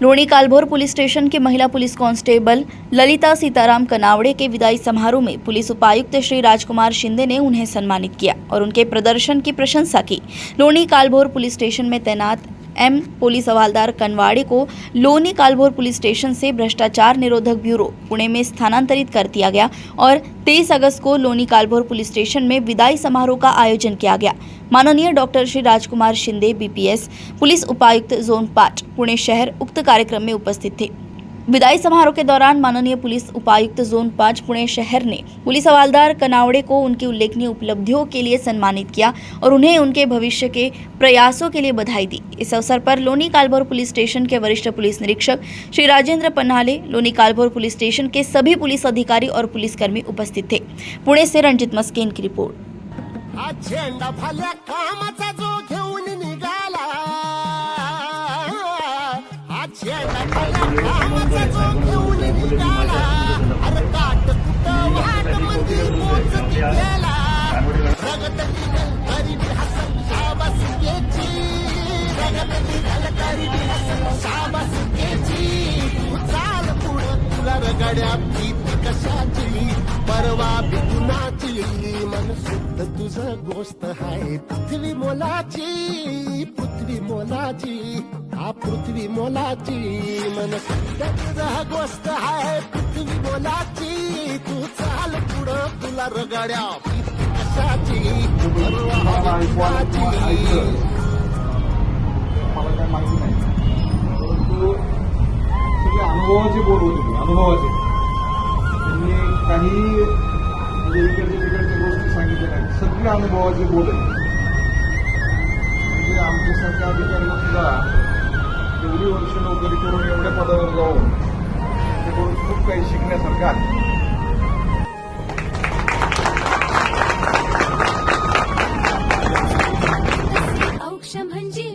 लोनी Kalbhor police station की महिला पुलिस कांस्टेबल ललिता सीताराम कनावड़े के विदाई समारोह में पुलिस उपायुक्त श्री राजकुमार शिंदे ने उन्हें सम्मानित किया और उनके प्रदर्शन की प्रशंसा की। लोनी कालभोर पुलिस स्टेशन में तैनात एम पुलिस हवलदार कनवाड़े को लोनी कालभोर पुलिस स्टेशन से भ्रष्टाचार निरोधक ब्यूरो पुणे में स्थानांतरित कर दिया गया और 23 अगस्त को लोनी कालभोर पुलिस स्टेशन में विदाई समारोह का आयोजन किया गया। माननीय doctor Shri Rajkumar Shinde BPS police उपायुक्त जोन 5 पुणे शहर उक्त कार्यक्रम में उपस्थित थे। विदाई समारोह के दौरान माननीय पुलिस उपायुक्त जोन 5 पुणे शहर ने पुलिस हवलदार कनावड़े को उनकी उल्लेखनीय उपलब्धियों के लिए सम्मानित किया और उन्हें उनके भविष्य के प्रयासों के लिए बधाई दी। इस अवसर पर लोनी कालभोर पुलिस स्टेशन के वरिष्ठ पुलिस निरीक्षक श्री राजेंद्र पन्हाले, लोनी कालभोर पुलिस स्टेशन के सभी पुलिस अधिकारी और पुलिसकर्मी उपस्थित थे। पुणे से रंजित मस्किन की रिपोर्ट। गड्या भीती कशाची परवा बिकुनाची मन शुद्ध तुझं गोष्ट आहे पृथ्वी मोलाची हा पृथ्वी मोलाची मन शुद्ध तुझं गोष्ट आहे पृथ्वी मोलाची तू चाल पुढं तुला रगड्या भीती कशाची परवा बिकुनाची मला काय माहिती नाही परंतु सगळे अनुभवाचे बोल होते अनुभवाचे त्यांनी काही म्हणजे इकडच्या गोष्टी सांगितल्या नाही सगळे अनुभवाचे बोल आहेत म्हणजे आमच्यासारख्या अधिकाऱ्यांना सुद्धा एवढी वर्ष नोकरी करून एवढ्या पदावर जाऊन त्याच्याकडून खूप काही शिकण्यासारखं आहे। औक्ष म्हणजे